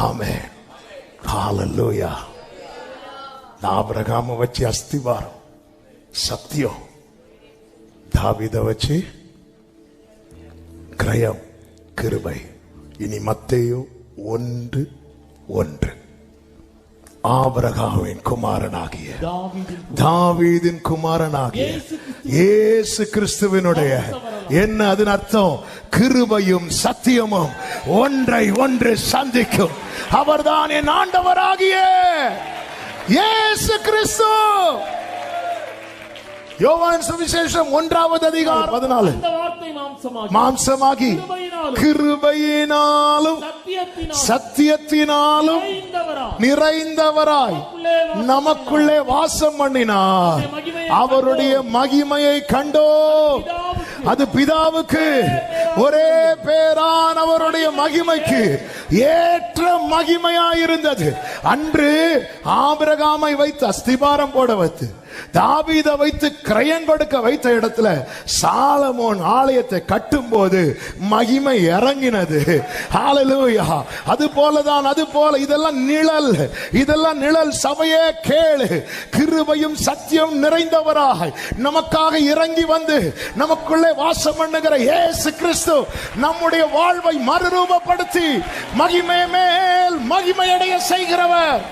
ஆமென். ஹalleluya. ஆபிரகாமை வச்சு அஸ்திவாரம் சத்தியம், தாவீதை வச்சு கிரயம் கிருபை. இனி மத்தேயு 1:1 ஆபிரகாமின் குமாரனாகிய தாவீதின் குமாரனாகிய இயேசு கிறிஸ்துவினுடைய என்ன அதன் அர்த்தம்? கிருபையும் சத்தியமும் ஒன்றை ஒன்று சந்திக்கும். அவர்தான் என் ஆண்டவராகிய இயேசு கிறிஸ்து. யோவான் சுவிசேஷம் 1:14 மாம்சமாகி கிருபையினாலும் சத்தியத்தினாலும் நிறைந்தவராய் நமக்குள்ளே வாசம் பண்ணினார். அவருடைய மகிமையை கண்டோ. அது பிதாவுக்கு ஒரே பேரானவருடைய மகிமைக்கு ஏற்ற மகிமையாயிருந்தது. அன்று ஆபிரகாமை வைத்து அஸ்திபாரம் போட வைத்து தாவீதை வைத்து கிரயம் கொடுக்க வைத்த இடத்துல சாலமோன் ஆலயத்தை கட்டும் போது மகிமை இறங்கினது. ஹalleluya. அது போலதான், அது போல இதெல்லாம் நிழல், இதெல்லாம் நிழல். சபையே கேளு, கிருபையும் சத்தியம் நிறைந்தவராய் நமக்காக இறங்கி வந்து நமக்குள்ளே வாசம் பண்ணுகிற இயேசு கிறிஸ்து நம்முடைய வாழ்வை மறுரூபப்படுத்தி மகிமை மேல் மகிமையடைய செய்கிறவர்.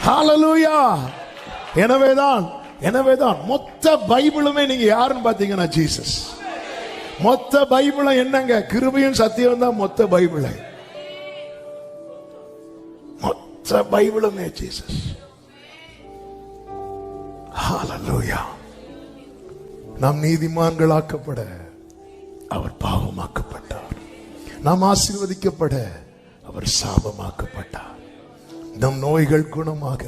ஹalleluya. எனவேதான் மொத்த பைபிளுமே நீங்க யாருன்னு பாத்தீங்கன்னா ஜீசஸ். மொத்த பைபிளும் என்னங்க? கிருபையும் சத்தியம் தான் மொத்த பைபிள். மொத்த பைபிளுமே ஜீசஸ். ஹalleluya. நாம் நீதிமான்களாக்கப்பட அவர் பாவமாக்கப்பட்டார். நாம் ஆசீர்வதிக்கப்பட அவர் சாபமாக்கப்பட்டார். நம் நோய்கள் குணமாக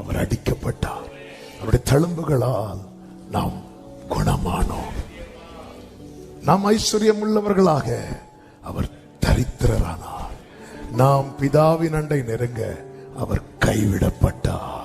அவர் அடிக்கப்பட்டார். அவருடைய தழும்புகளால் நாம் குணமானோம். நாம் ஐஸ்வர்யம் உள்ளவர்களாக அவர் தரித்திரரானார். நாம் பிதாவின் அண்டை நெருங்க அவர் கைவிடப்பட்டார்.